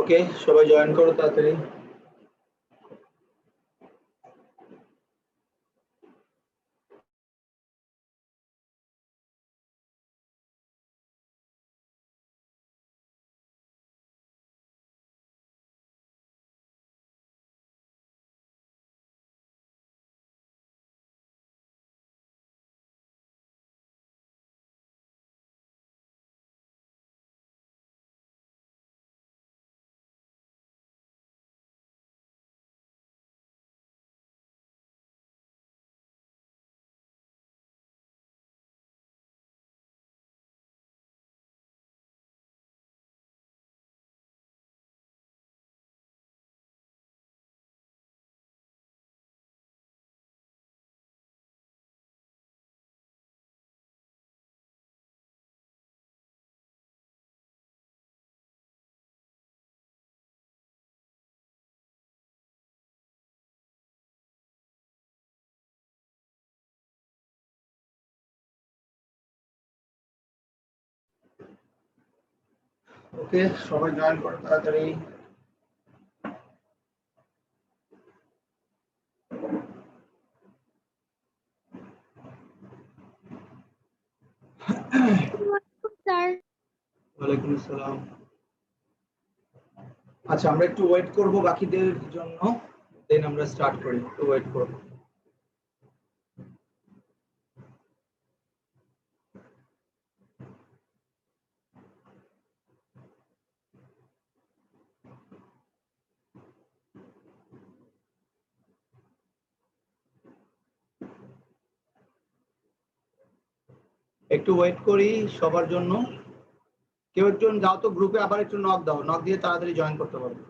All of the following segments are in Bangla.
ওকে, সবাই জয়েন করো তাড়াতাড়ি। ওকে, সবাই জয়েন করো তাড়াতাড়ি। ওয়ালাইকুম আসসালাম। আচ্ছা, আমরা একটু ওয়েট করব বাকিদের জন্য, দেন আমরা স্টার্ট করি। একটু ওয়েট করব। একটু ওয়েট করি সবার জন্য। কেউ একটু যাও তো গ্রুপে, আবার একটু নক দাও, নক দিয়ে তাড়াতাড়ি জয়েন করতে পারবে।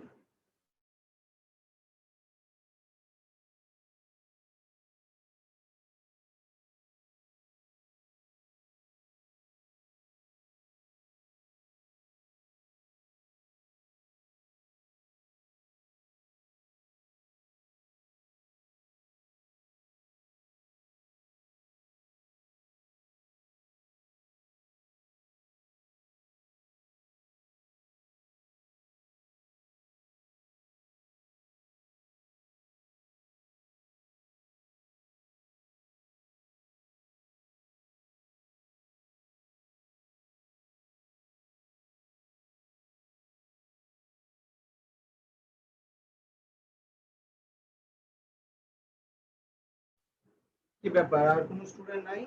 কি ব্যাপার, আর কোনো স্টুডেন্ট নাই?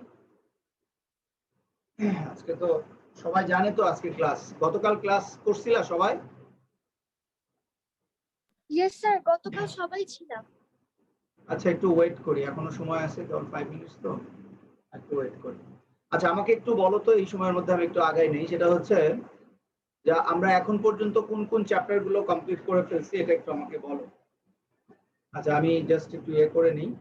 আজকে তো সবাই জানে তো আজকে ক্লাস, গতকাল ক্লাস করছিলা সবাই? ইয়েস স্যার, গতকাল সবাই ছিলাম। আচ্ছা, একটু ওয়েট করি, এখনো সময় আছে, কেবল 5 মিনিটস তো, একটু ওয়েট করি। আচ্ছা, আমাকে একটু বলো তো, এই সময়ের মধ্যে আমি একটু আগাই নেই, সেটা হচ্ছে যে আমরা এখন পর্যন্ত কোন কোন চ্যাপ্টার গুলো কমপ্লিট করে ফেলছি, এটা একটু আমাকে বলো। আচ্ছা, আমি জাস্ট একটু করে নিই।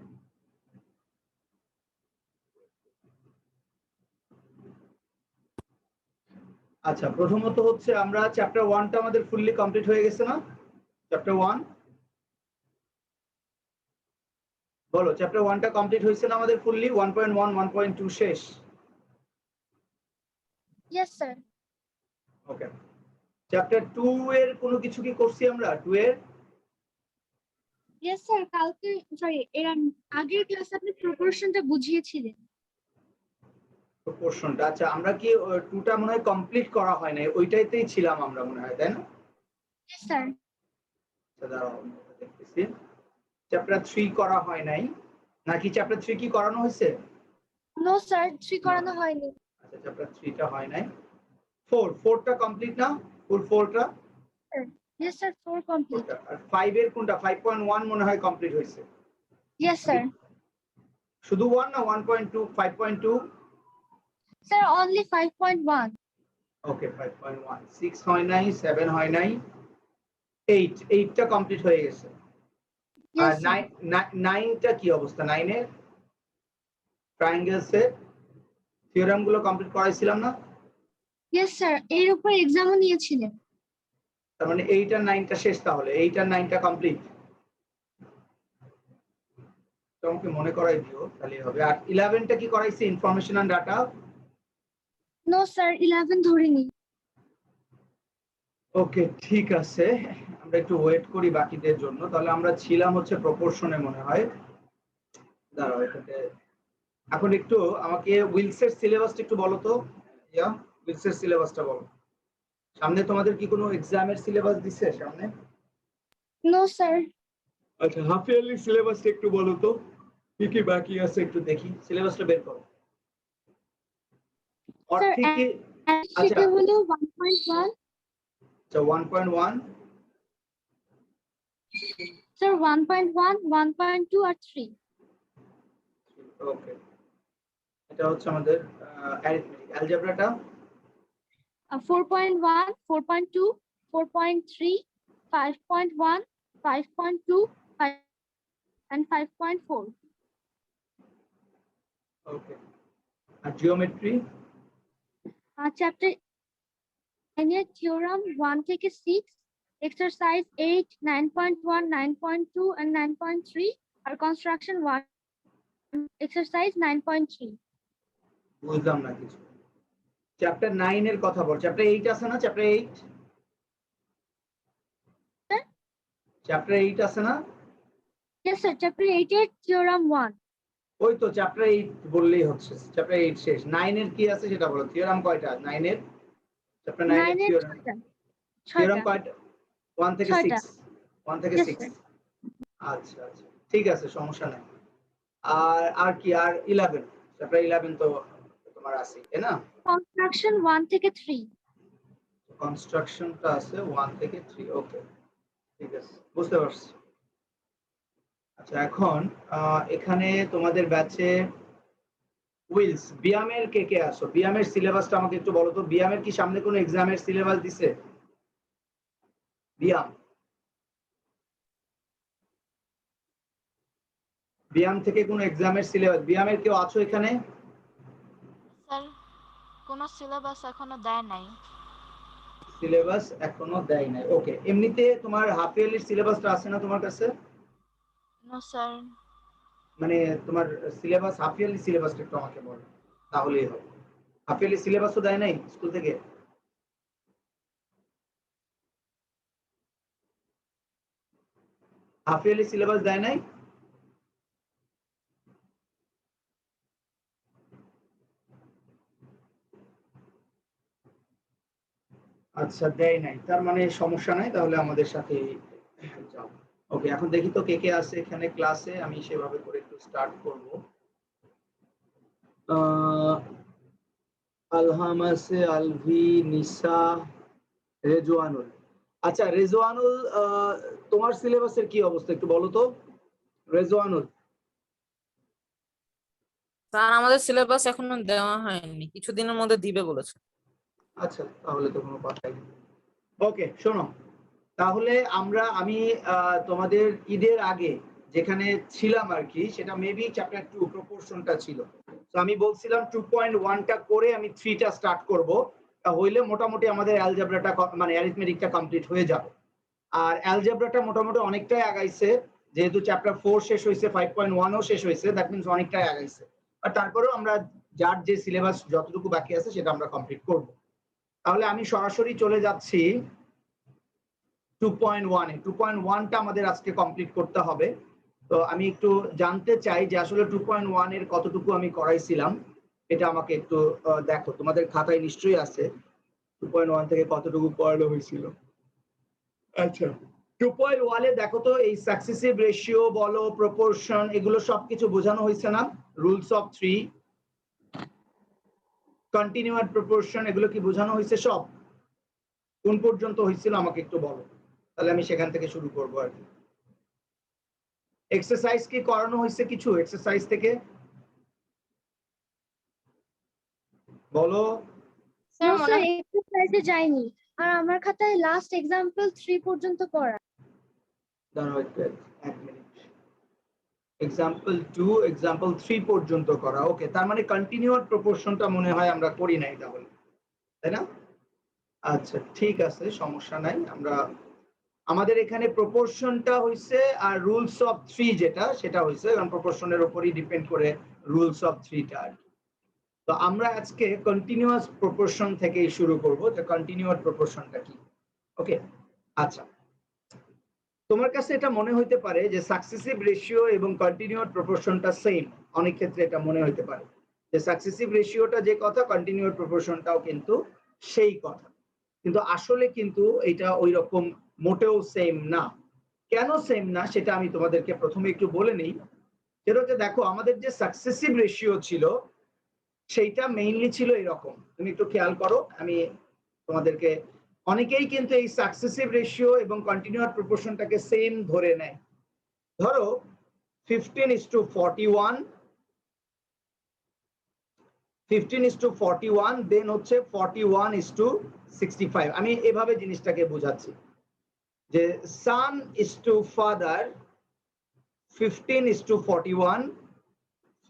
আচ্ছা, প্রথমত হচ্ছে আমরা চ্যাপ্টার 1টা আমাদের ফুললি কমপ্লিট হয়ে গেছে না? চ্যাপ্টার 1 বলো, চ্যাপ্টার 1টা কমপ্লিট হয়েছে না আমাদের ফুললি? 1.1 1.2 শেষ? Yes sir. ওকে, চ্যাপ্টার 2 এর কোনো কিছু কি করছি আমরা 2 এর? ইয়েস স্যার, কালকে সরি এর আগের ক্লাসে আপনি প্রপোর্শনটা বুঝিয়েছিলেন। প্রপোর্শনটা, আচ্ছা, আমরা কি 2টা মনে হয় কমপ্লিট করা হয় না, ওইটাইতেই ছিলাম আমরা মনে হয়, তাই না? Yes sir. আচ্ছা, দাঁড়াও দেখতেছি। চ্যাপ্টার 3 করা হয় নাই নাকি? চ্যাপ্টার 3 কি করানো হয়েছে? নো স্যার, 3 করানো হয়নি। আচ্ছা, চ্যাপ্টার 3টা হয় নাই। 4টা কমপ্লিট না? ফুল 4টা? Yes sir, 4 complete. আর 5 এর কোনটা? 5.1 মনে হয় কমপ্লিট হয়েছে। Yes sir. শুধু 1 না 1.2 5.2? Sir only 5.1। ওকে 5.1 6 হয় নাই 7 হয় নাই 8টা কমপ্লিট হয়ে গেছে আর Yes, sir. 9টা কি অবস্থা 9 এর ট্রায়াঙ্গেলস এর থিওরাম গুলো কমপ্লিট করাইছিলাম না Yes, sir. এর উপর এক্সামও নিয়েছিলেন। তার মানে 8 আর 9টা শেষ তাহলে 8 আর 9টা কমপ্লিট তোমাকে মনে করাই দিও তাহলে হবে আর 11টা কি করাইছে information and data No, sir. 11 ধরিনি। ওকে ঠিক আছে আমরা একটু ওয়েট করি বাকিদের জন্য তাহলে আমরা ছিলাম হচ্ছে প্রপোর্শনে মনে হয় দাঁড়াও এটাকে এখন একটু আমাকে উইলসের সিলেবাসটা একটু বলো তো ইয়া উইলসের সিলেবাসটা বলো সামনে তোমাদের কি কোনো এক্সামের সিলেবাস দিছে সামনে No, sir. আচ্ছা হাফ ইয়ারলি সিলেবাসটা একটু বলো তো কি কি বাকি আছে একটু দেখি সিলেবাসটা বের করো Sir, অর্থে আচ্ছা সেটা হলো 1.1, আচ্ছা 1.1 sir, 1.1, 1.2 আর 3. ওকে এটা হচ্ছে আমাদের অ্যারিথমেটিক অ্যালজেব্রাটা 4.1, 4.2, 4.3, 5.1, 5.2, and 5.4. ওকে আর জিওমেট্রি Chapter 9 এর থিওরাম 1 থেকে 6, এক্সারসাইজ 8, 9.1, 9.2 and 9.3 আর কনস্ট্রাকশন 1, এক্সারসাইজ 9.3. বুঝলাম না কিছু চ্যাপ্টার 9 এর কথা বল চ্যাপ্টার 8 আছে না চ্যাপ্টার 8 চ্যাপ্টার 8 আছে না Yes, sir. Chapter 8 এর থিওরাম 1. ওই তো চ্যাপ্টার 8 বললেই হচ্ছে চ্যাপ্টার 8 শেষ 9 এর কি আছে সেটা বলো থিওরাম কয়টা 9 এর চ্যাপ্টার 9 এর 9 এর থিওরাম 6টা। কয়টা 1 থেকে 6টা। 6 1 থেকে Yes, 6 sir. আচ্ছা আচ্ছা ঠিক আছে সমস্যা নাই আর কি আর 11 চ্যাপ্টার 11 তো তোমার আছে তাই না Construction 1 থেকে 3. কনস্ট্রাকশনটা আছে 1 থেকে 3 ওকে ঠিক আছে বুঝতে পারছি আচ্ছা এখন এখানে তোমাদের ব্যাচে উইলস বিয়ামের কে কে আসো বিয়ামের সিলেবাসটা আমাকে একটু বলো তো বিয়ামের কি সামনে কোনো এক্সামের সিলেবাস দিছে বিয়াম বিয়াম থেকে কোনো এক্সামের সিলেবাস বিয়ামের কেউ আছো এখানে স্যার কোনো সিলেবাস এখনো দেয় নাই সিলেবাস এখনো দেয় নাই ওকে এমনিতে তোমার হাফ ইয়ারলির সিলেবাসটা আছে না তোমার কাছে নো স্যার মানে তোমার সিলেবাস হাফ ইয়ারলি সিলেবাসটা একটু আমাকে বলো তাহলেই হবে হাফ ইয়ারলি সিলেবাসও দেয় নাই স্কুল থেকে হাফ ইয়ারলি সিলেবাস দেয় নাই আচ্ছা দেয় নাই তার মানে সমস্যা নাই তাহলে আমাদের সাথে যাও ওকে এখন দেখি তো কে কে আছে এখানে ক্লাসে আমি সেভাবে করে একটু স্টার্ট করব আলহাম আছে আলভি নিসা রেজওয়ানুল আচ্ছা রেজওয়ানুল তোমার সিলেবাসের কি অবস্থা একটু বলো তো রেজওয়ানুল স্যার আমাদের সিলেবাস এখনো দেওয়া হয়নি কিছুদিনের মধ্যে দিবে বলেছে আচ্ছা তাহলে তো কোনো কথাই নেই ওকে শোনো তাহলে আমি তোমাদের ঈদের আগে যেখানে ছিলাম আর কি সেটা মেবি চ্যাপ্টার 2 প্রপোর্শনটা ছিল তো আমি বলছিলাম 2.1টা করে আমি 3টা স্টার্ট করব হইলে মোটামুটি আমাদের অ্যালজেব্রাটা মানে অ্যারিথমেটিকটা কমপ্লিট হয়ে যাবে আর অ্যালজেব্রাটা মোটামুটি অনেকটাই আগাইছে যেহেতু চ্যাপ্টার 4 শেষ হয়েছে 5.1ও শেষ হয়েছে দ্যাট মিন্স অনেকটাই আগাইছে আর তারপরেও আমরা যার যে সিলেবাস যতটুকু বাকি আছে সেটা আমরা কমপ্লিট করব তাহলে আমি সরাসরি চলে যাচ্ছি 2.1 এ 2.1টা আমাদের আজকে কমপ্লিট করতে হবে তো আমি একটু জানতে চাই যে আসলে 2.1 এর কতটুকু আমি করাইছিলাম এটা আমাকে একটু দেখো তোমাদের খাতায় নিশ্চয়ই আছে 2.1 থেকে কতটুকু পড়ানো হয়েছিল আচ্ছা 2.1 এ দেখো তো এই সাকসেসিভ রেশিও বলো প্রপোর্শন এগুলো সবকিছু বোঝানো হয়েছে না রুলস অফ 3 কন্টিনিউয়াস প্রপোর্শন এগুলো কি বোঝানো হয়েছে সব কোন পর্যন্ত হয়েছিল আমাকে একটু বলো তাহলে আমি সেখান থেকে শুরু করবো আর কি এক্সারসাইজ কি করানো হয়েছে কিছু এক্সারসাইজ থেকে বলো No, স্যার এক্সারসাইজে যাইনি, আর আমার খাতায় লাস্ট এক্সাম্পল 3 পর্যন্ত করা। দাঁড়াও এক মিনিট। এক্সাম্পল 2 এক্সাম্পল 3 পর্যন্ত করা, ওকে। তার মানে কন্টিনিউয়াস প্রপোর্শনটা মনে হয় আমরা করি নাই তাহলে, তাই না? আচ্ছা ঠিক আছে, সমস্যা নাই। আমরা আমাদের এখানে প্রপোর্শনটা হইছে আর রুলস অফ 3 যেটা সেটা হইছে, কারণ প্রপোর্শনের উপরই ডিপেন্ড করে রুলস অফ 3টা আর কি। তো আমরা আজকে কন্টিনিউয়াস প্রপোর্শন থেকেই শুরু করব, যে কন্টিনিউয়াস প্রপোর্শনটা কি। ওকে আচ্ছা, তোমার কাছে এটা মনে হইতে পারে যে সাকসেসিভ রেশিও এবং কন্টিনিউয়াস প্রপোর্শনটা সেম। অনেক ক্ষেত্রে এটা মনে হইতে পারে যে সাকসেসিভ রেশিওটা যে কথা, কন্টিনিউয়াস প্রপোর্শনটাও কিন্তু সেই কথা, কিন্তু আসলে কিন্তু এটা ওই রকম মোটেও সেম না। কেন সেম না সেটা আমি তোমাদেরকে প্রথমে একটু বলে নিই। যেটা হচ্ছে, দেখো আমাদের যে সাকসেসিভ রেশিও ছিল সেইটা মেইনলি ছিল এরকম। তুমি একটু খেয়াল করো, আমি তোমাদেরকে, অনেকেই কিন্তু এই সাকসেসিভ রেশিও এবং কন্টিনিউয়াস প্রপোর্শনটাকে সেম ধরে নেয়। ধরো 15:41, 15:41, দেন হচ্ছে 41:65। আমি এভাবে জিনিসটাকে বোঝাচ্ছি যে son is to father 15:41,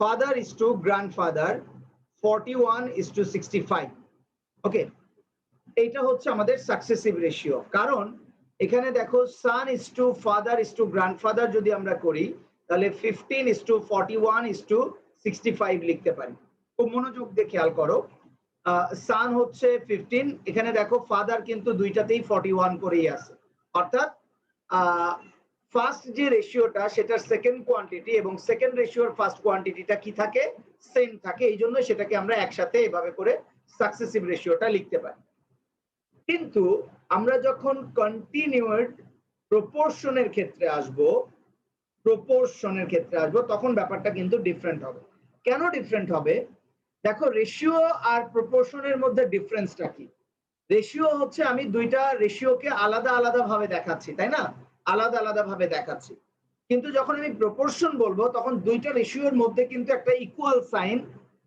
father is to grandfather 41:65। ওকে, এইটা হচ্ছে আমাদের সাকসেসিভ রেশিও। কারণ এখানে দেখো son is to father is to grandfather যদি আমরা করি তাহলে 15:41:65 লিখতে পারি। খুব মনোযোগ দিয়ে খেয়াল করো, son হচ্ছে 15, এখানে দেখো ফাদার কিন্তু দুইটাতেই 41 করেই আছে, অর্থাৎ ফার্স্ট যে রেশিওটা সেটার সেকেন্ড কোয়ান্টিটি এবং সেকেন্ড রেশিওর ফার্স্ট কোয়ান্টিটিটা কি থাকে, সেম থাকে। এই জন্য সেটাকে আমরা একসাথে এভাবে করে সাকসেসিভ রেশিওটা লিখতে পারি। কিন্তু আমরা যখন কন্টিনিউয়াস প্রপোর্শনের ক্ষেত্রে আসব, তখন ব্যাপারটা কিন্তু ডিফারেন্ট হবে। কেন ডিফারেন্ট হবে? দেখো রেশিও আর প্রপোর্শনের মধ্যে ডিফারেন্সটা কি? রেশিও হচ্ছে আমি দুইটা রেশিওকে আলাদা আলাদা ভাবে দেখাচ্ছি, তাই না? আলাদা আলাদা ভাবে দেখাচ্ছি। কিন্তু যখন আমি প্রপোর্শন বলবো তখন দুইটা রেশিওর মধ্যে কিন্তু একটা ইকুয়াল সাইন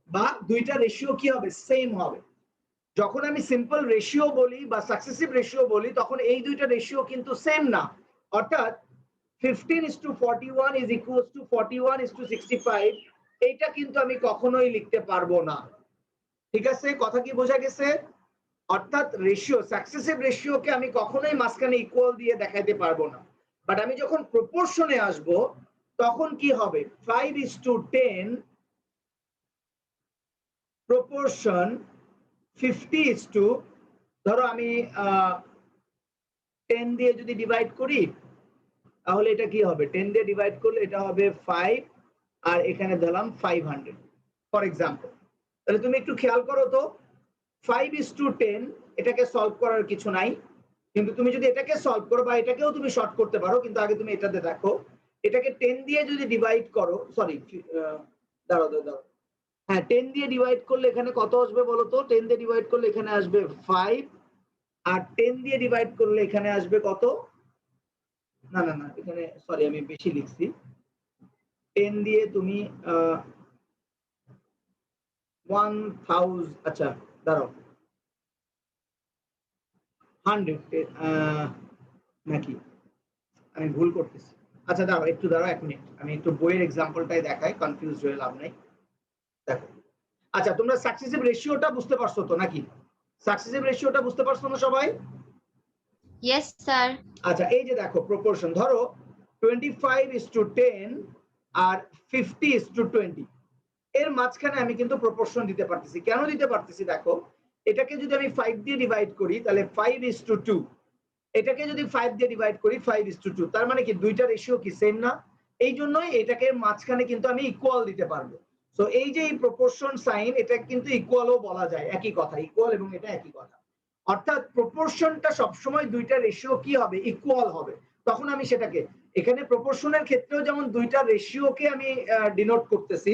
বা দুইটা রেশিও কি হবে, সেম হবে। যখন আমি সিম্পল রেশিও বলি বা সাকসেসিভ রেশিও বলি তখন এই দুইটা রেশিও কিন্তু সেম না। অর্থাৎ 15:41 is equals to 41:65, এইটা কিন্তু আমি কখনোই লিখতে পারবো না। ঠিক আছে, কথা কি বোঝা গেছে? অর্থাৎ রেশিও, সাকসেসিভ রেশিওকে আমি কখনোই মাঝখানে ইকুয়াল দিয়ে দেখাইতে পারবো না। বাট আমি যখন প্রপোর্শনে আসব তখন কি হবে, 5:10 প্রপোর্শন 50:, ধরো আমি 10 দিয়ে যদি ডিভাইড করি তাহলে এটা কি হবে, 10 দিয়ে ডিভাইড করলে এটা হবে 5, আর এখানে দিলাম 500 ফর এক্সাম্পল। তাহলে তুমি একটু খেয়াল করো তো, 5:10 এটাকে সলভ করার কিছু নাই, কিন্তু তুমি যদি এটাকে সলভ করো বা এটাকেও তুমি শর্ট করতে পারো, কিন্তু আগে তুমি এটাতে দেখো, এটাকে 10 দিয়ে যদি ডিভাইড করো, সরি দাঁড়াও, হ্যাঁ 10 দিয়ে ডিভাইড করলে এখানে কত আসবে বলো তো? 10 দিয়ে ডিভাইড করলে এখানে আসবে 5, আর 10 দিয়ে ডিভাইড করলে এখানে আসবে কত? না এখানে সরি আমি বেশি লিখছি। 10 দিয়ে তুমি 1000, আচ্ছা দাঁড়াও 100 নাকি আমি ভুল করতেছি? আচ্ছা দাঁড়াও এক মিনিট, আমি একটু বইয়ের এক্সাম্পলটাই দেখাই, কনফিউজ হয়ে লাভ নাই। দেখো, আচ্ছা তোমরা সাকসেসিভ রেশিওটা বুঝতে পারছো তো নাকি? সাকসেসিভ রেশিওটা বুঝতে পারছো না সবাই? Yes sir. আচ্ছা এই যে দেখো প্রপোর্শন, ধরো 25:10 আর 50:20, এর মাঝখানে আমি কিন্তু প্রপোর্শন দিতে পারতেছি। কেন দিতে পারতেছি? দেখো এটাকে যদি আমি 5 দিয়ে ডিভাইড করি তাহলে 5:2, এটাকে যদি 5 দিয়ে ডিভাইড করি 5:2, তার মানে কি দুইটা রেশিও কি সেম না? এই জন্যই এটাকে মাঝখানে কিন্তু আমি ইকুয়াল দিতে পারবো। সো এই যে এই প্রপোর্শন সাইন, এটা কিন্তু ইকুয়ালও বলা যায়, একই কথা, ইকুয়াল এবং এটা একই কথা। অর্থাৎ প্রপোর্শনটা সবসময় দুইটা রেশিও কি হবে, ইকুয়াল হবে। তখন আমি সেটাকে এখানে প্রপোর্শনের ক্ষেত্রেও যেমন দুইটা রেশিওকে আমি ডিনোট করতেছি,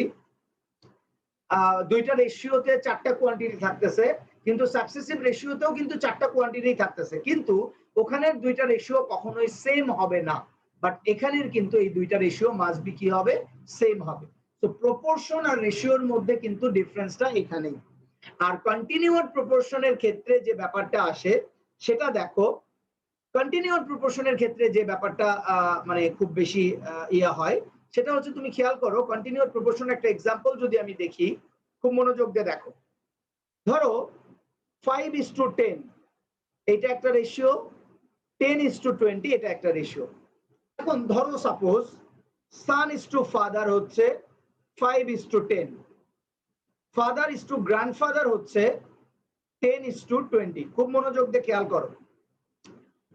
দুইটা রেশিওতে চারটা কোয়ান্টিটি থাকতেছে, কিন্তু সাকসেসিভ রেশিওতেও কিন্তু চারটা কোয়ান্টিটি থাকতেছে, কিন্তু ওখানের দুইটা রেশিও কখনোই সেম হবে না। বাট এখানের কিন্তু এই দুইটা রেশিও মাস্ট বি কি হবে, সেম হবে। তো প্রপোর্শন আর রেশিওর মধ্যে কিন্তু ডিফারেন্সটা এখানেই। আর কন্টিনিউয়াস প্রপোর্শনের ক্ষেত্রে যে ব্যাপারটা আসে সেটা দেখো, কন্টিনিউয়াস প্রপোর্শনের ক্ষেত্রে যে ব্যাপারটা মানে খুব বেশি ইয়া হয় সেটা হচ্ছে, তুমি খেয়াল করো কন্টিনিউয়াস প্রপোর্শন একটা এক্সাম্পল যদি আমি দেখি, খুব মনোযোগ দিয়ে দেখো। ধরো 5:10 এটা একটা রেশিও, 10:20 এটা একটা রেশিও। এখন ধরো suppose son is to father হচ্ছে 5:10, father is to grandfather হচ্ছে 10:20। খুব মনোযোগ দিয়ে খেয়াল করো।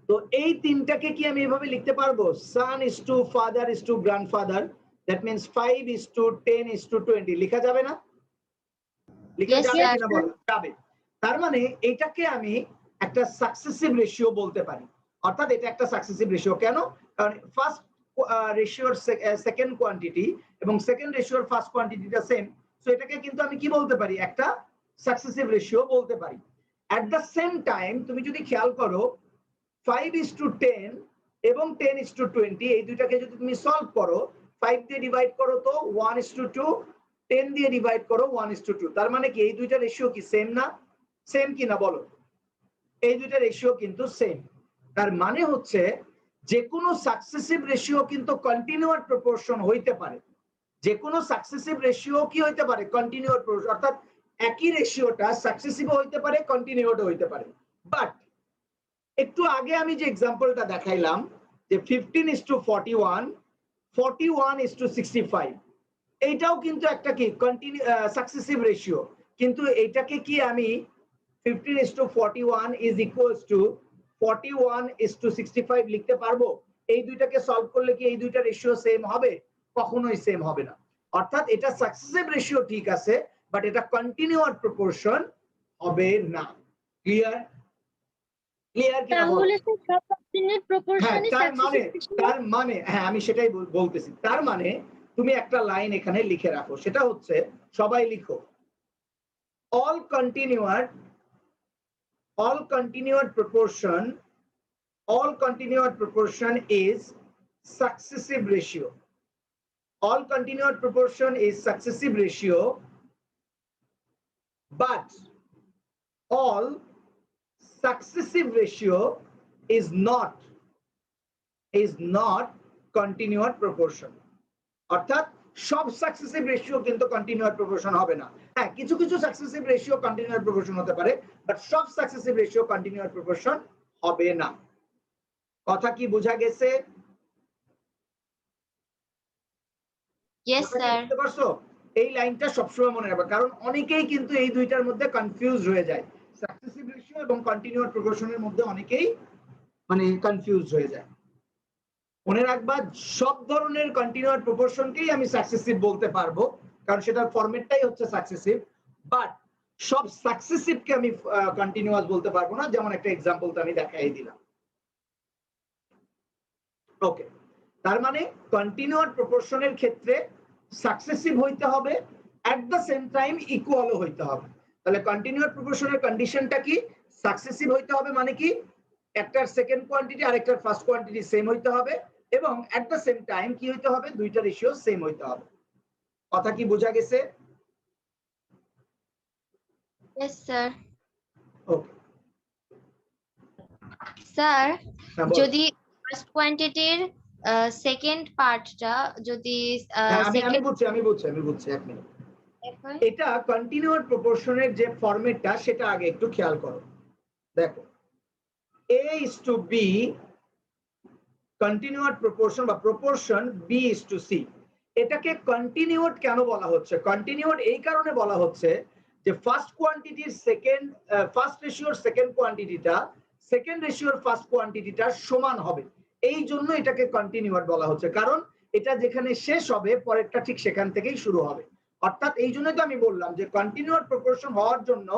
তো এই তিনটাকে কি আমি এভাবে লিখতে পারবো? son is to father is to grandfather, that means 5:10:20 লেখা যাবে না? লেখা Yes, যাবে sir. কিনা বলো? যাবে। তার মানে এটাকে আমি একটা সাকসেসিভ রেশিও বলতে পারি, অর্থাৎ এটা একটা সাকসেসিভ রেশিও। কেন? কারণ ফার্স্ট রেশিওর সেকেন্ড কোয়ান্টিটি এবং সেকেন্ড রেশিওর ফার্স্ট কোয়ান্টিটিটা সেম, সো এটাকে কিন্তু আমি কি বলতে পারি? একটা সাকসেসিভ রেশিও বলতে পারি। অ্যাট দ্য সেম টাইম তুমি যদি খেয়াল করো 5:10 এবং 10:20 এই দুইটাকে যদি তুমি সলভ করো, 5 দিয়ে ডিভাইড করো তো 1:2, 10 দিয়ে ডিভাইড করো 1:2। তার মানে কি এই দুইটা রেশিও কি সেম না? সেম কি না বলো? এই দুইটা রেশিও কিন্তু সেম। তার মানে হচ্ছে যে কোনো সাকসেসিভ রেশিও কিন্তু কন্টিনিউয়াস প্রপোর্শন হইতে পারে। যে কোনো সাকসেসিভ রেশিও কি হইতে পারে? কন্টিনিউয়াস প্রপোর্শন, অর্থাৎ একই রেশিওটা সাকসেসিভ হইতে পারে, কন্টিনিউয়াস হইতে পারে। বাট একটু আগে আমি যে এক্সাম্পলটা দেখাইলাম যে 15:41, 41:65, এইটাও কিন্তু একটা কি কন্টিনিউ সাকসেসিভ রেশিও, কিন্তু এইটাকে কি আমি 15:41 is equals to 41:65 লিখতে পারবো? এই দুইটাকে সলভ করলে কি এই দুইটা রেশিও সেম হবে? কখনোই সেম হবে না। অর্থাৎ এটা সাকসেসিভ রেশিও ঠিক আছে, বাট এটা কন্টিনিউয়াস প্রপোর্শন হবে না। ক্লিয়ার? ক্লিয়ার কিনা বলো? তাহলে সব কন্টিনিউয়াস হ্যাঁ, প্রপোর্শনই তার মানে হ্যাঁ আমি সেটাই বলতেছি। তার মানে তুমি একটা লাইন এখানে লিখে রাখো, সেটা হচ্ছে, সবাই লিখো, all continuous proportion is successive ratio. All continuous proportion is successive ratio, but all successive ratio is not continuous proportion. অর্থাৎ সব সাকসেসিভ রেশিও কিন্তু কন্টিনিউয়াস প্রপোর্শন হবে না। হ্যাঁ, কিছু কিছু সাকসেসিভ রেশিও কন্টিনিউয়াস প্রপোর্শন হতে পারে, বাট সব সাকসেসিভ রেশিও কন্টিনিউয়াস প্রপোর্শন হবে না। কথা কি বোঝা গেছে? Yes, sir. বুঝতে পারছো? এই লাইনটা সবসময় মনে রাখবে, কারণ অনেকেই কিন্তু এই দুইটার মধ্যে কনফিউজ হয়ে যায়। সাকসেসিভ রেশিও এবং কন্টিনিউয়াস প্রপোর্শনের মধ্যে অনেকেই মানে কনফিউজ হয়ে যায়। মনে রাখবা, সব ধরনের কন্টিনিউয়াস প্রপোর্শনকেই আমি সাকসেসিভ বলতে পারবো, কারণ সেটার ফরম্যাটটাই হচ্ছে সাকসেসিভ, বাট সব সাকসেসিভকে আমি কন্টিনিউয়াস বলতে পারবো না। যেমন একটা এক্সাম্পল তো আমি দেখাই দিলাম। ওকে, তার মানে কন্টিনিউয়াস প্রপোর্শনের ক্ষেত্রে সাকসেসিভ হইতে হবে, এট দ্য সেম টাইম ইকুয়ালও হইতে হবে। তাহলে কন্টিনিউয়াস প্রপোর্শনের কন্ডিশনটা কি? সাকসেসিভ হইতে হবে মানে কি? একটার সেকেন্ড কোয়ান্টিটি আরেকটার ফার্স্ট কোয়ান্টিটি সেম হইতে হবে, এবং এট দ্য সেম টাইম কি হইতে হবে? দুইটা রেশিও সেম হইতে হবে। কথা কি বোঝা গেছে? Yes, sir. ওকে Sir, বলো। যদি ফার্স্ট কোয়ান্টিটির সেকেন্ড পার্টটা যদি হ্যাঁ, আমি সেকেন্ড বুঝছি 1 মিনিট। এটা কন্টিনিউয়াস প্রপোর্শনের যে ফরম্যাটটা সেটা আগে একটু খেয়াল করো। দেখো, A is to B continuous proportion বা proportion B is to C। এটাকে কন্টিনিউয়াস কেন বলা হচ্ছে? কন্টিনিউয়াস এই কারণে বলা হচ্ছে যে ফার্স্ট কোয়ান্টিটির ফার্স্ট রেশিওর সেকেন্ড কোয়ান্টিটিটা সেকেন্ড রেশিওর ফার্স্ট কোয়ান্টিটিটা সমান হবে, এই জন্য এটাকে কন্টিনিউয়াস বলা হচ্ছে। কারণ এটা যেখানে শেষ হবে পরেরটা ঠিক সেখান থেকেই শুরু হবে। অর্থাৎ এই জন্যই তো আমি বললাম যে কন্টিনিউয়াস প্রপোর্শন হওয়ার জন্য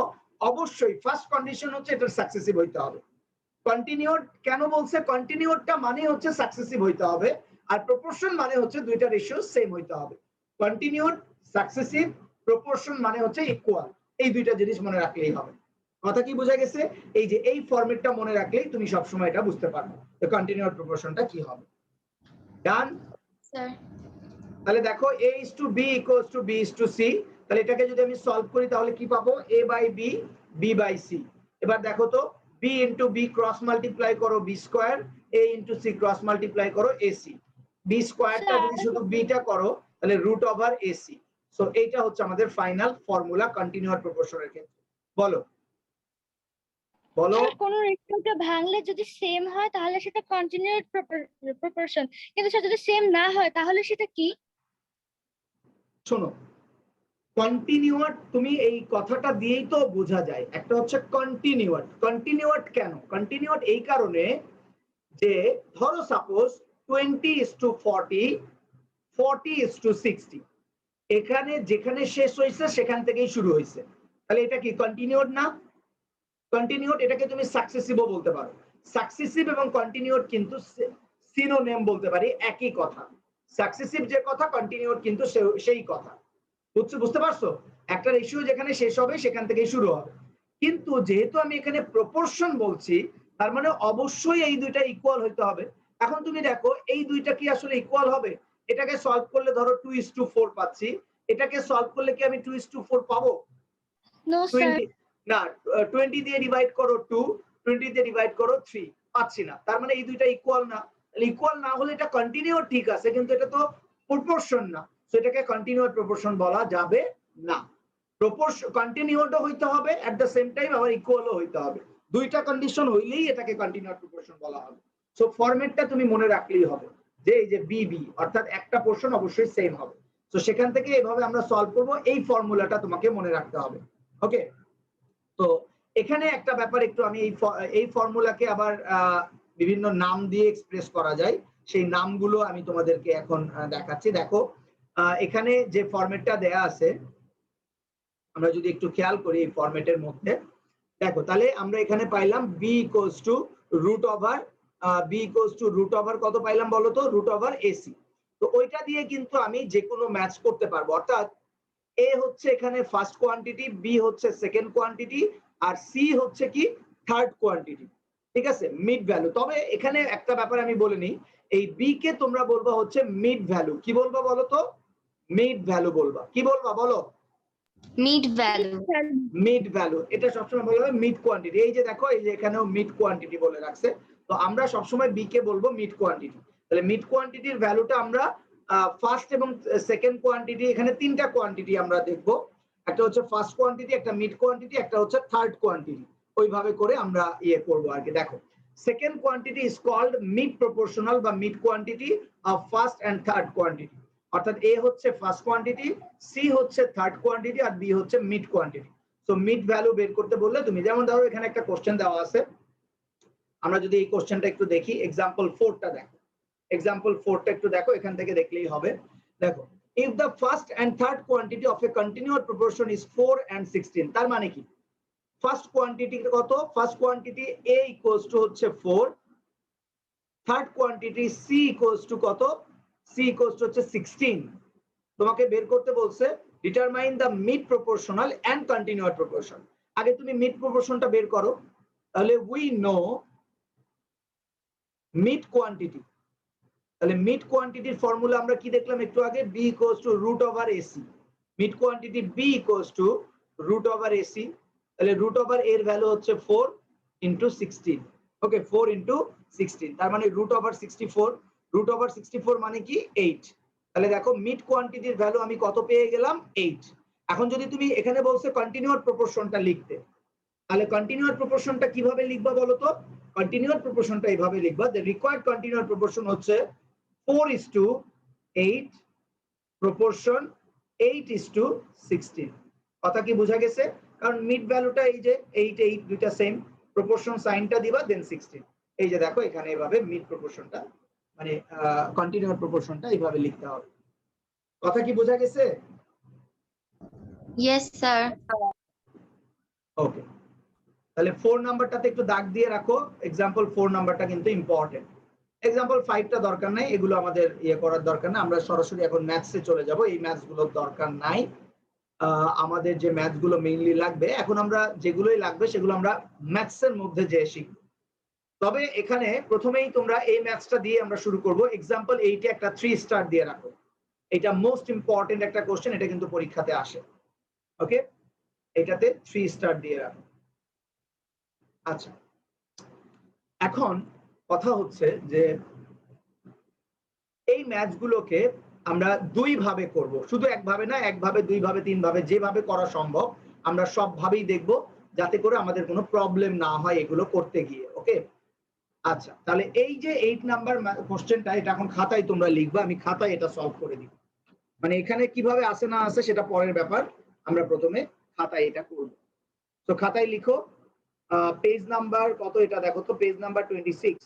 অবশ্যই ফার্স্ট কন্ডিশন হচ্ছে এটা সাকসেসিভ হইতে হবে। কন্টিনিউয়াস কেন বলছে? কন্টিনিউয়াসটা মানে হচ্ছে সাকসেসিভ হইতে হবে, আর প্রপোর্শন মানে হচ্ছে দুইটা রেশিও সেম হইতে হবে। কন্টিনিউয়াস, সাকসেসিভ, প্রপোর্শন মানে হচ্ছে ইকুয়াল। এই দুইটা জিনিস মনে রাখলেই হবে। কথা কি বোঝা গেছে? এই যে এই ফরম্যাটটা মনে রাখলেই তুমি সবসময় এটা বুঝতে পারবে যে কন্টিনিউয়াস প্রপোর্শনটা কি হবে। ডান? স্যার তাহলে দেখো A is to B equals to B is to C, তাহলে এটাকে যদি আমি সলভ করি তাহলে কি পাবো, a by B, B by C. এবার দেখো তো B into B cross multiply করো B square, A into C cross multiply করো এসি। বি স্কোয়ারটা যদি শুধু বিটা করো তাহলে রুট ওভার এসি। সো এইটা হচ্ছে আমাদের ফাইনাল ফর্মুলা কন্টিনিউয়াস প্রপোর্শনের ক্ষেত্রে। বলো বলো। স্যার কোন রেশিওটা ভাঙলে যদি সেম হয় তাহলে সেটা কন্টিনিউয়াস প্রপোর্শন, কিন্তু স্যার যদি সেম না হয় তাহলে সেটা কি? শোনো, কন্টিনিউয়াস তুমি এই কথাটা দিয়েই তো বোঝা যায়। একটা হচ্ছে কন্টিনিউয়াস। কন্টিনিউয়াস কেন? কন্টিনিউয়াস এই কারণে যে ধরো সাপোজ 20:40, 40:60, এখানে যেখানে শেষ হয়েছে সেখান থেকেই শুরু হয়েছে, তাহলে এটা কি কন্টিনিউয়াস না? কন্টিনিউয়াস এটাকে তুমি সাকসেসিভও বলতে পারো। সাকসেসিভ এবং কন্টিনিউয়াস কিন্তু সিনোনিম বলতে পারি, একই কথা। সাকসেসিভ যে কথা, কন্টিনিউয়াস কিন্তু সেই কথা। বুঝতে পারছো? একটা রেশিও যেখানে শেষ হবে সেখান থেকেই শুরু হবে। কিন্তু যেহেতু আমি এখানে প্রপোর্শন বলছি, তার মানে অবশ্যই এই দুইটা ইকুয়াল হইতে হবে। এখন তুমি দেখো এই দুইটা কি আসলে ইকুয়াল হবে? এটাকে সলভ করলে ধরো 2:4 পাচ্ছি, এটাকে সলভ করলে কি আমি 2:4 পাবো? No sir. 20 না, 20 দিয়ে ডিভাইড করো 2, 20 দিয়ে ডিভাইড করো 3, পাচ্ছি না। তার মানে এই দুইটা ইকুয়াল না। ইকুয়াল না হলে এটা কন্টিনিউয়াস ঠিক আছে, কিন্তু এটা তো প্রপোর্শন না। সো এটাকে কন্টিনিউয়াস প্রপোর্শন বলা যাবে না। প্রপোর্শন কন্টিনিউয়াসও হইতে হবে, এট দ্য সেম টাইম আবার ইকুয়ালও হইতে হবে। দুইটা কন্ডিশন হইলেই এটাকে কন্টিনিউয়াস প্রপোর্শন বলা হবে। সো ফরম্যাটটা তুমি মনে রাখলেই হবে যে এই যে বিবি অর্থাৎ একটা পোর্শন অবশ্যই সেম হবে। সো সেখান থেকে এভাবে আমরা সলভ করব, এই ফর্মুলাটা তোমাকে মনে রাখতে হবে। ওকে, তো এখানে একটা ব্যাপার একটু আমি এই ফর্মুলাকে আবার বিভিন্ন নাম দিয়ে এক্সপ্রেস করা যায়, সেই নামগুলো আমি তোমাদেরকে এখন দেখাচ্ছি। দেখো এখানে যে ফরম্যাটটা দেয়া আছে, আমরা যদি একটু খেয়াল করি এই ফরম্যাটের মধ্যে, দেখো তাহলে আমরা এখানে পাইলাম B equals to root over কত পাইলাম বলো তো, রুট ওভার এসি। তো ওইটা দিয়ে কিন্তু আমি যে কোনো ম্যাচ করতে পারবো, অর্থাৎ এ হচ্ছে এখানে ফার্স্ট কোয়ান্টিটি, বি হচ্ছে সেকেন্ড কোয়ান্টিটি, আর সি হচ্ছে কি থার্ড কোয়ান্টিটি। ঠিক আছে, মিড ভ্যালু। তবে এখানে একটা ব্যাপার আমি বলে নিই, এই বি কে তোমরা বলবা হচ্ছে মিড ভ্যালু। কি বলবা বলো তো? মিড ভ্যালু বলবা। কি বলবা বলো? Mid value. মিড ভ্যালু, এটা সবসময় বলা হবে মিড কোয়ান্টিটি। এই যে দেখো এই যে এখানেও মিড কোয়ান্টিটি বলে রাখছে, তো আমরা সবসময় বি কে বলবো মিড কোয়ান্টিটি। তাহলে মিড কোয়ান্টিটির ভ্যালুটা আমরা ফার্স্ট এবং সেকেন্ড কোয়ান্টিটি, এখানে তিনটা কোয়ান্টিটি আমরা দেখবো। একটা হচ্ছে ফার্স্ট কোয়ান্টিটি, একটা মিড কোয়ান্টিটি, একটা হচ্ছে থার্ড কোয়ান্টিটি। ওইভাবে করে আমরা করবো আর কি। দেখো second quantity is called mid proportional বা mid quantity of first and third quantity. অর্থাৎ এ হচ্ছে ফার্স্ট কোয়ান্টিটি, সি হচ্ছে থার্ড কোয়ান্টিটি, আর বি হচ্ছে mid quantity. So mid value বের করতে বললে তুমি যেমন ধরো এখানে একটা কোশ্চেন দেওয়া আছে, আমরা যদি এই কোশ্চেনটা একটু দেখি, এক্সাম্পল 4টা দেখো। এক্সাম্পল 4টা একটু দেখো, এখান থেকে দেখলেই হবে। দেখো, if the first and third quantity of a continuous proportion is 4 and 16, তার মানে কি? ফার্স্ট কোয়ান্টিটি কত? First quantity a equals to হচ্ছে 4, third quantity c equals to কত? c ইকুয়ালস টু হচ্ছে 16। তোমাকে বের করতে বলছে determine the mid proportional and continuous proportion. আগে তুমি মিড প্রপোর্শনটা বের করো, তাহলে উই নো মিড কোয়ান্টিটি। তাহলে মিড কোয়ান্টিটির ফর্মুলা আমরা কি দেখলাম একটু আগে, B equals to root over AC. Mid quantity B equals to root over AC. তাহলে রুট ওভার এর ভ্যালু হচ্ছে 4 ইন্টু 16। ওকে, 4 ইন্টু 16, তার মানে রুট ওভার 64। রুট ওভার 64 মানে কি 8। তাহলে দেখো মিড কোয়ান্টিটির ভ্যালু আমি কত পেয়ে গেলাম? 8। এখন যদি তুমি এখানে বলছে কন্টিনিউয়াস প্রপোর্শনটা লিখতে, তাহলে কন্টিনিউয়াস প্রপোর্শনটা কিভাবে লিখবা বলো তো? কন্টিনিউয়াস প্রপোর্শনটা এইভাবে লিখবা, the required continuous proportion হচ্ছে 4:8 প্রপোর্শন 8:16। কথা কি বোঝা গেছে? কারণ মিড ভ্যালুটা এই যে 8 8 দুইটা সেম, প্রপোর্শন সাইনটা দিবা দেন 16। এই যে দেখো এখানে এইভাবে মিড প্রপোর্শনটা মানে কন্টিনিউয়াস প্রপোর্শনটা এইভাবে লিখতে হবে। কথা কি বোঝা গেছে? Yes sir. ওকে, তাহলে 4 নাম্বারটাতে একটু দাগ দিয়ে রাখো। এক্সাম্পল 4 নাম্বারটা কিন্তু ইম্পর্টেন্ট। এক্সাম্পল 5টা দরকার নাই, এগুলো আমাদের করার দরকার না। আমরা সরাসরি এখন ম্যাথসে চলে যাব, এই ম্যাথসগুলোর দরকার নাই। আমাদের যে ম্যাথসগুলো মেইনলি লাগবে, এখন আমরা যেগুলোই লাগবে সেগুলো আমরা ম্যাথসের মধ্যে যে শিখব। তবে এখানে প্রথমেই তোমরা এই ম্যাথসটা দিয়ে আমরা শুরু করব। এক্সাম্পল 8 একটা 3 স্টার দিয়ে রাখো। এটা মোস্ট ইম্পর্টেন্ট একটা কোশ্চেন, এটা কিন্তু পরীক্ষাতে আসে। ওকে, এটাতে 3 স্টার দিয়ে রাখো। আচ্ছা, এখন কথা হচ্ছে যে এই ম্যাচগুলোকে আমরা দুই ভাবে করব, শুধু একভাবে না, একভাবে, দুই ভাবে, তিন ভাবে, যেভাবে করা সম্ভব আমরা সবভাবেই দেখব, যাতে করে আমাদের কোনো প্রবলেম না হয় এগুলো করতে গিয়ে। ওকে, আচ্ছা, তাহলে এই যে 8 নাম্বার কোশ্চেনটা, এটা এখন খাতায় তোমরা লিখবা, আমি খাতায় এটা সলভ করে দিব। মানে এখানে কিভাবে আসে না আসে সেটা পরের ব্যাপার, আমরা প্রথমে খাতায় এটা করব। তো খাতায় লিখো, পেজ নাম্বার কত এটা দেখো তো, page number 26,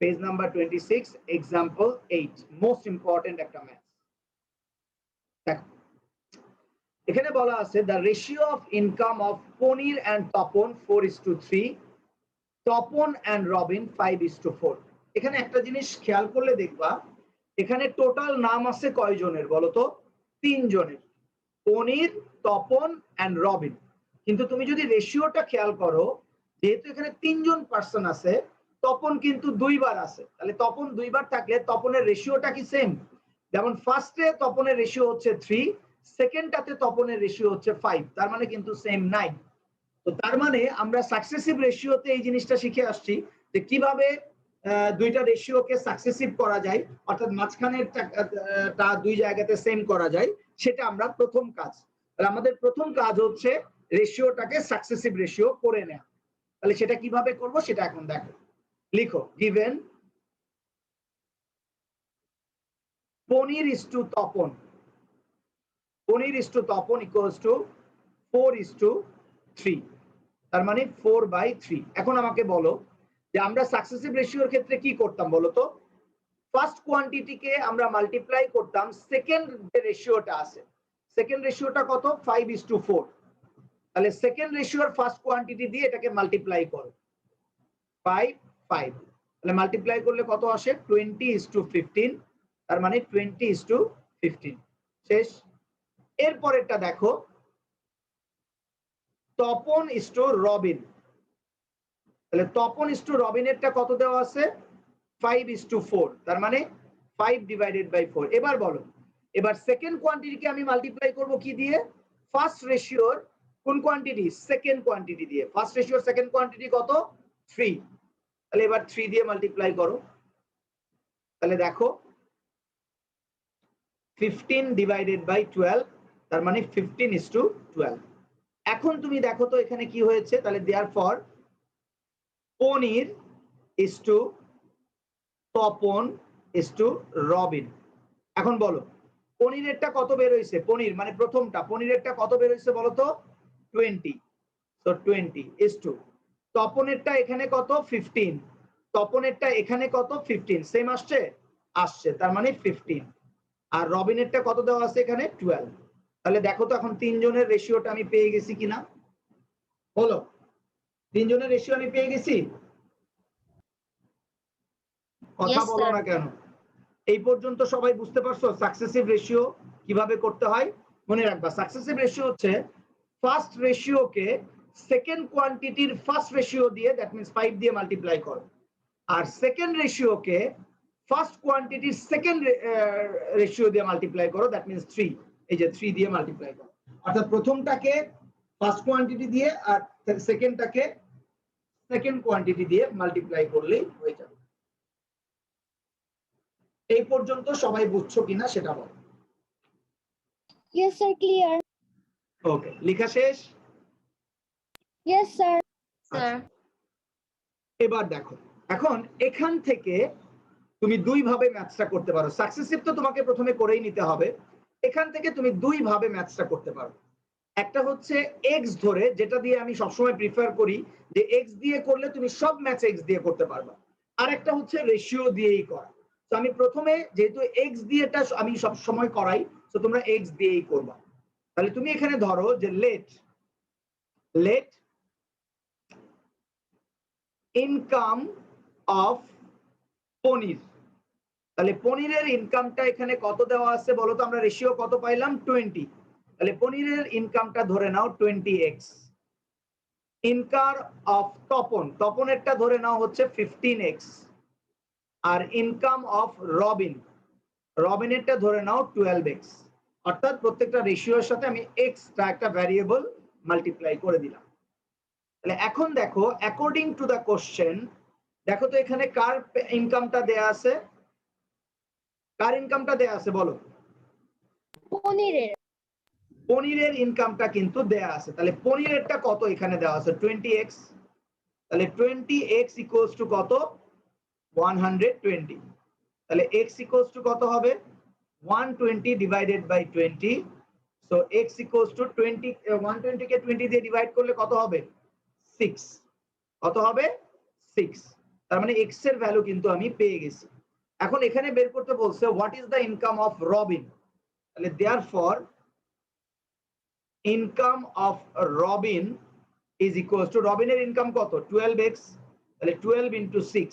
page number 26, example 8, most important একটা ম্যাথ। দেখো এখানে বলা আছে the ratio of income of paneer and Tapan 4:3, Tapan and Robin 5:4। এখানে একটা জিনিস খেয়াল করলে দেখবা, এখানে টোটাল নাম আছে কয়জনের বলো তো? 3 জনের, পনির, তপন অ্যান্ড রবিন। কিন্তু তুমি যদি রেশিওটা খেয়াল করো, যেহেতু এখানে 3 জন পার্সন আছে, তপন কিন্তু 2 বার আছে, তাহলে তপন 2 বার থাকলে তপনের রেশিওটা কি সেম? যেমন ফার্স্টে তপনের রেশিও হচ্ছে 3, সেকেন্ডটাতে তপনের রেশিও হচ্ছে 5, তার মানে কিন্তু সেম নাই। তো তার মানে আমরা সাকসেসিভ রেশিওতে এই জিনিসটা শিখে আসছি যে কিভাবে দুইটা রেশিওকে সাকসেসিভ করা যায়, অর্থাৎ মাঝখানের টা দুই জায়গাতে সেম করা যায়, সেটা আমরা প্রথম কাজ। তাহলে আমাদের প্রথম কাজ হচ্ছে রেশিওটাকে সাকসেসিভ রেশিও করে নেওয়া। তাহলে সেটা কিভাবে করব সেটা এখন দেখো, লিখো given Ponir is to Tapan, Ponir is to Tapan equals to 4:3, তার মানে 4/3। এখন আমাকে বলো যে আমরা সাকসেসিভ রেশিওর ক্ষেত্রে কি করতাম বলো তো? ফার্স্ট কোয়ান্টিটিকে আমরা মাল্টিপ্লাই করতাম সেকেন্ড যে রেশিওটা আছে, সেকেন্ড রেশিওটা কত? 5:4। তাহলে সেকেন্ড রেশিওর ফার্স্ট কোয়ান্টিটি দিয়ে এটাকে মাল্টিপ্লাই করো, 5 তাহলে মাল্টিপ্লাই করলে কত আসে? 20:15, তার মানে 20:15 শেষ। এরপরেরটা দেখো, তপন ইস টু রবিন, তাহলে তপন ইস টু রবিনেরটা কত দেওয়া আছে? 5:4, তার মানে 5/4। এবার বলো, এবার সেকেন্ড কোয়ান্টিটিকে আমি মাল্টিপ্লাই করব কি দিয়ে? ফার্স্ট রেশিওর কোন কোয়ান্টিটি? সেকেন্ড কোয়ান্টিটি দিয়ে। ফার্স্ট রেশিওর সেকেন্ড কোয়ান্টিটি কত? 3, তাহলে এবার 3 দিয়ে মাল্টিপ্লাই করো, তাহলে দেখো 15/12, তার মানে 15:12। এখন তুমি দেখো তো এখানে কি হয়েছে, তাহলে therefore paneer is to Tapan is to Robin. এখন বলো পনিরেরটা কত বের হয়েছে? পনির মানে প্রথমটা, পনিরেরটা কত বের হয়েছে বলো তো? 20, তো 20 ইস টু তপনেরটা এখানে কত? 15, তপনেরটা এখানে কত? 15, সেম আসছে? আসছে, তার মানে 15। আর রবিনেরটা কত দেওয়া আছে এখানে? 12। তাহলে দেখো তো এখন 3 জনের রেশিওটা আমি পেয়ে গেছি কিনা? হলো, 3 জনের রেশিও আমি পেয়ে গেছি? কথা Yes, বলো sir. না কেন? এই পর্যন্ত সবাই বুঝতে পারছো সাকসেসিভ রেশিও কিভাবে করতে হয়? মনে রাখবা সাকসেসিভ রেশিও হচ্ছে ফার্স্ট রেশিওকে সেকেন্ড কোয়ান্টিটির ফার্স্ট রেশিও দিয়ে, দ্যাট মিন্স 5 দিয়ে মাল্টিপ্লাই করো, আর সেকেন্ড রেশিওকে ফার্স্ট কোয়ান্টিটির সেকেন্ড রেশিও দিয়ে মাল্টিপ্লাই করো, দ্যাট মিন্স 3, এই যে 3 দিয়ে মাল্টিপ্লাই করো। অর্থাৎ প্রথমটাকে ফার্স্ট কোয়ান্টিটি দিয়ে আর সেকেন্ডটাকে সেকেন্ড কোয়ান্টিটি দিয়ে মাল্টিপ্লাই করলেই হয়ে যাবে। এই পর্যন্ত সবাই বুঝছো কিনা সেটা বলো। Yes, sir. Clear. ওকে, লেখা শেষ? Yes, sir. Sir. এবার দেখো, এখন এখান থেকে তুমি দুই ভাবে ম্যাথসটা করতে পারো। সাকসেসিভ তো তোমাকে প্রথমে করেই নিতে হবে, এখান থেকে তুমি দুই ভাবে ম্যাথসটা করতে পারো। একটা হচ্ছে এক্স ধরে, যেটা দিয়ে আমি সবসময় প্রিফার করি যে এক্স দিয়ে করলে তুমি সব ম্যাথস এক্স দিয়ে করতে পারবা। আর একটা হচ্ছে রেশিও দিয়েই করা। তো আমি প্রথমে যেহেতু এক্স দিয়েটা আমি সব সময় করাই, তো তোমরা এক্স দিয়েই করবা। তাহলে তুমি এখানে ধরো যে লেট ইনকাম অফ পনির, তাহলে পনিরের ইনকামটা এখানে কত দেওয়া আছে বলো তো? আমরা রেশিও কত পাইলাম? 20, তাহলে পনিরের ইনকামটা ধরে নাও 20x। ইনকাম অফ তপন, তপনেরটা ধরে নাও হচ্ছে 15x। আর ইনকাম অফ রবিন, রবিনেরটা ধরে নাও 12x। অর্থাৎ প্রত্যেকটা রেশিওর সাথে আমি এক্সট্রা একটা ভ্যারিয়েবল মাল্টিপ্লাই করে দিলাম। তাহলে এখন দেখো অ্যাকর্ডিং টু দ্য কোশ্চেন, দেখো তো এখানে কার ইনকামটা দেয়া আছে, কার ইনকামটা দেয়া আছে বলো? পনিরের। পনিরের ইনকামটা কিন্তু দেয়া আছে। তাহলে পনিরেরটা কত এখানে দেওয়া আছে? 20x। তাহলে 20x ইকুয়ালস টু কত? 120। তাহলে x ইকুয়ালস টু কত হবে? 120 divided by 20। So x equals to 20, 120 কে 20 দিয়ে ডিভাইড করলে কত হবে? 6। কত হবে? 6। তার মানে x এর ভ্যালু কিন্তু আমি পেয়ে গেছি। এখন এখানে বের করতে বলছে what is the income of Robin. তাহলে therefore income of Robin is equals to, রবিনের ইনকাম কত? 12x। তাহলে 12 ইন্টু 6,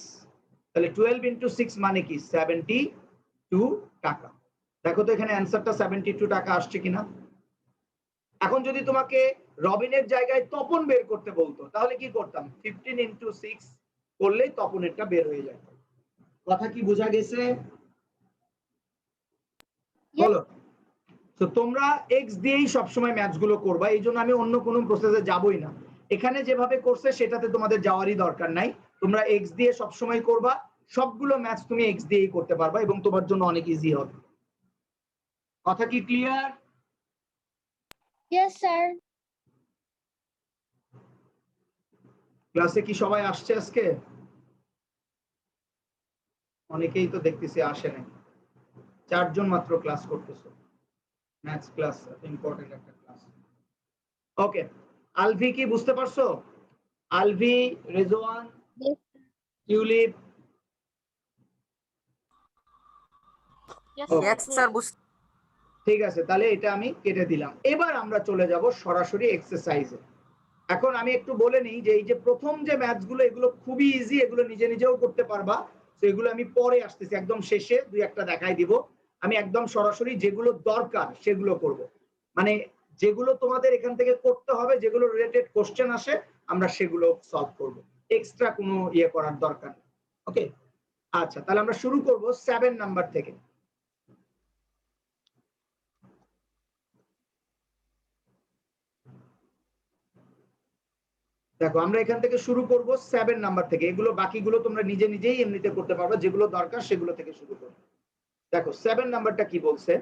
তাহলে 12 ইন্টু 6 মানে কি? 72 টাকা। দেখো তো এখানে অ্যান্সারটা 72 টাকা আসছে কিনা। এখন যদি তোমাকে রবিনের জায়গায় তপন বের করতে বলতো তাহলে কি করতাম? 15 ইন্টু 6 করলেই তপনেরটা বের হয়ে যায়। কথা কি বোঝা গেছে? বলো। তো তোমরা এক্স দিয়েই সবসময় ম্যাথস গুলো করবা, এই জন্য আমি অন্য কোনো প্রসেসে যাবই না। এখানে যেভাবে করছে সেটাতে তোমাদের যাওয়ারই দরকার নাই। তোমরা এক্স দিয়ে সবসময় করবা, সবগুলো ম্যাথস তুমি এক্স দিয়েই করতে পারবা এবং তোমার জন্য অনেক ইজি হবে। কথা কি ক্লিয়ার? Yes sir. ক্লাসে কি সবাই আসছে আজকে? অনেকেই তো দেখতেছি আসে নাই, 4 জন মাত্র ক্লাস করতেছো। ম্যাথস ক্লাস ইম্পর্টেন্ট একটা ক্লাস। ওকে, আলভি কি বুঝতে পারছো? Alvi, Rezwan, tulip. Yes, sir. ঠিক আছে, তাহলে এটা আমি কেটে দিলাম। এবার আমরা চলে যাব সরাসরি এক্সারসাইজে। এখন আমি একটু বলে নিই যে এই যে প্রথম যে ম্যাথস গুলো এগুলো খুবই ইজি, এগুলো নিজে নিজেও করতে পারবা। তো এগুলো আমি পরে আসতেছি, একদম শেষে দুই একটা দেখাই দিব। আমি একদম সরাসরি যেগুলো দরকার সেগুলো করব, মানে যেগুলো তোমাদের এখান থেকে করতে হবে, যেগুলো রিলেটেড কোশ্চেন আসে আমরা সেগুলো সলভ করব, এক্সট্রা কোনো ইয়ে করার দরকার নেই। ওকে, আচ্ছা তাহলে আমরা শুরু করব 7 নাম্বার থেকে। দেখো আমরা এখান থেকে শুরু করব 7 নাম্বার থেকে। এগুলো বাকিগুলো তোমরা নিজে নিজেই এমনিতে করতে পারবে, যেগুলো দরকার সেগুলো থেকে শুরু করো। দেখো 7 নাম্বারটা কি বলছে?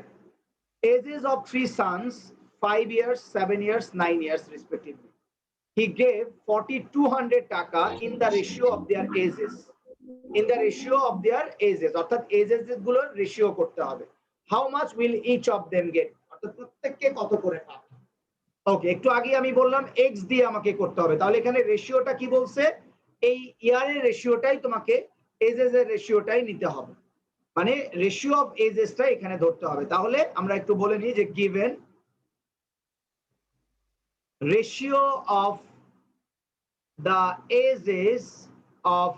Ages of 3 sons, 5 years, 7 years, 9 years respectively. He gave 4200 টাকা in the ratio of their ages. In the ratio of their ages, অর্থাৎ ages গুলোর রেশিও করতে হবে। How much will each of them get? অর্থাৎ প্রত্যেককে কত করে পাবে। ওকে, একটু আগে আমি বললাম এক্স দিয়ে আমাকে করতে হবে, তাহলে এখানে রেশিওটা কি বলছে? এই ইয়ারের রেশিওটাই তোমাকে এজেস এর রেশিওটাই নিতে হবে, মানে রেশিও অফ এজেসটা এখানে ধরতে হবে। তাহলে আমরা একটু বলে নিই যে given ratio of the ages of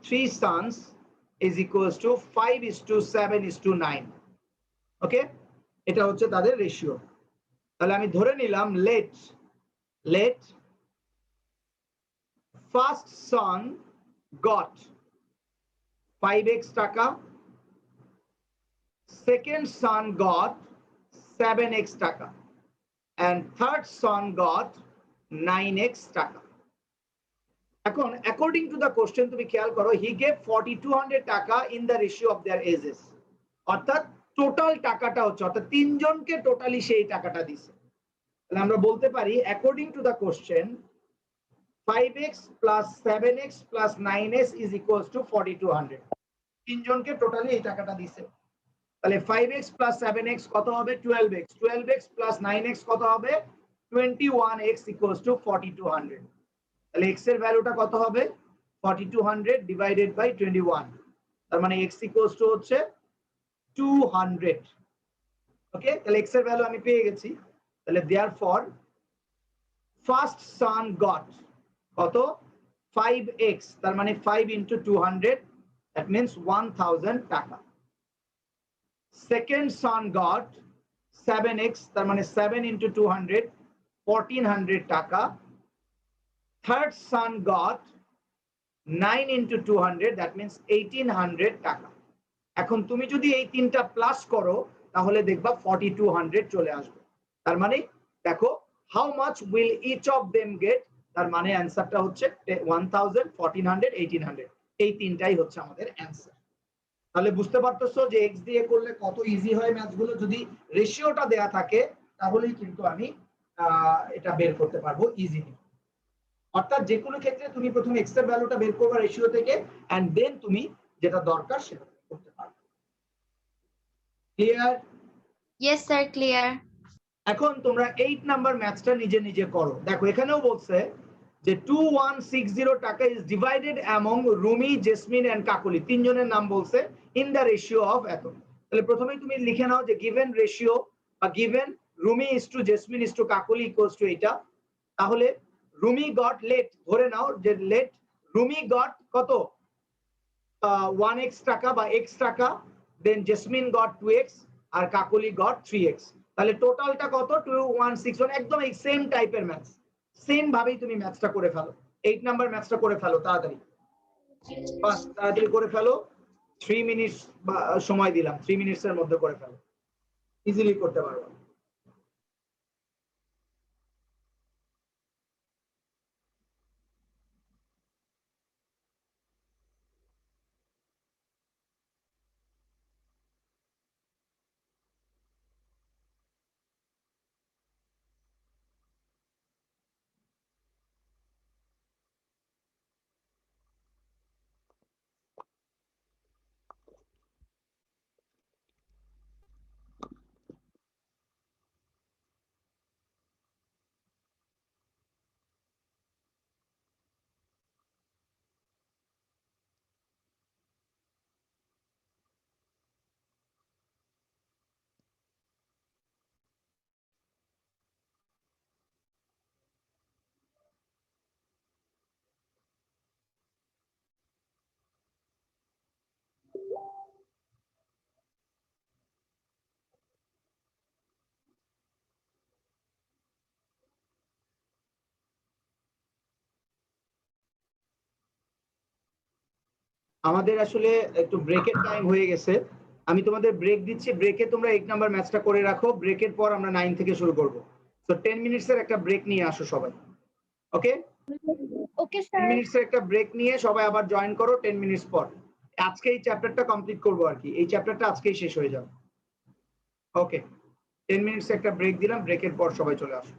3 sons is equals to 5:7:9. Okay, এটা হচ্ছে তাদের রেশিও। তাহলে আমি ধরে নিলাম let first son got 5x টাকা, second son got 7x টাকা, and third son got 9x টাকা। এখন according to the question তুমি খেয়াল করো, he gave 4200 টাকা in the ratio of their ages, অর্থাৎ টোটাল টাকাটা হচ্ছে, অর্থাৎ তিনজনকে টোটালি সেই টাকাটা দিছে। তাহলে আমরা বলতে পারি according to the question 5x plus 7x plus 9x is equals to 4200। তিনজনকে টোটালি এই টাকাটা দিছে। তাহলে 5x plus 7x কত হবে? 12x। 12x plus 9x কত হবে? 21x equals to 4200। তাহলে x এর ভ্যালুটা কত হবে? 4200 divided by 21, তার মানে x equals to হচ্ছে 200। ওকে, তাহলে x এর ভ্যালু আমি পেয়ে গেছি। তাহলে therefore first son got কত? 5x, তার মানে 5 into 200, that means 1000 টাকা। Second son got 7x, তার মানে 7 into 200, 1400 টাকা। Third son got 9 into 200, that means 1800 টাকা। এখন তুমি যদি এই তিনটা প্লাস করো তাহলে দেখবা 4200 চলে আসবে। তার মানে দেখো how much will each of them get, তার মানে অ্যান্সারটা হচ্ছে 1000, 1400, 1800, এই তিনটাই হচ্ছে আমাদের অ্যান্সার। তাহলে বুঝতে পারতেছো যে এক্স দিয়ে করলে কত ইজি হয় ম্যাথগুলো। যদি রেশিওটা দেয়া থাকে তাহলেই কিন্তু আমি এটা বের করতে পারবো ইজিলি। অর্থাৎ যে কোনো ক্ষেত্রে তুমি প্রথমে এক্স এর ভ্যালুটা বের করবে রেশিও থেকে, এন্ড দেন তুমি যেটা দরকার সেটা করতে পারবে। ক্লিয়ার? Yes, sir, clear. এখন তোমরা 8 নাম্বার ম্যাথসটা নিজে নিজে করো। দেখো এখানেও বলছে যে 2160 টাকা is divided among Rumi, Jasmine and Kakoli, তিনজনের নাম বলছে ইন দ্য রেশিও অফ এত। তাহলে প্রথমেই তুমি লিখে নাও যে গিভেন রেশিও বা given Rumi is to Jasmine is to Kakoli equals to এটা। তাহলে রুমি গট লেট, ধরে নাও যে লেট রুমি গট কত 1x টাকা বা x টাকা, দেন জেসমিন গট 2x আর কাকলি গট 3x। তাহলে টোটালটা কত 2161। একদম এই সেম টাইপের ম্যাথস, সেম ভাবেই তুমি ম্যাথসটা করে ফেলো। 8 নাম্বার ম্যাথসটা করে ফেলো তাড়াতাড়ি, বাস তাড়াতাড়ি করে ফেলো। 3 মিনিটস সময় দিলাম, 3 মিনিটস এর মধ্যে করে ফেলো, ইজিলি করতে পারবো। আমাদের আসলে একটু ব্রেকের টাইম হয়ে গেছে, আমি তোমাদের ব্রেক দিচ্ছি। ব্রেকে তোমরা 8 নাম্বার ম্যাচটা করে রাখো, ব্রেকের পর আমরা 9 থেকে শুরু করব। তো 10 মিনিটসের একটা ব্রেক নিয়ে আসো সবাই। ওকে ওকে 10 স্যার। মিনিটসের একটা ব্রেক নিয়ে সবাই আবার জয়েন করো 10 মিনিটস পর। আজকে এই চ্যাপ্টারটা কমপ্লিট করবো আর কি, এই চ্যাপ্টারটা আজকেই শেষ হয়ে যাবে। ওকে 10 মিনিটস একটা ব্রেক দিলাম, ব্রেকের পর সবাই চলে আসো।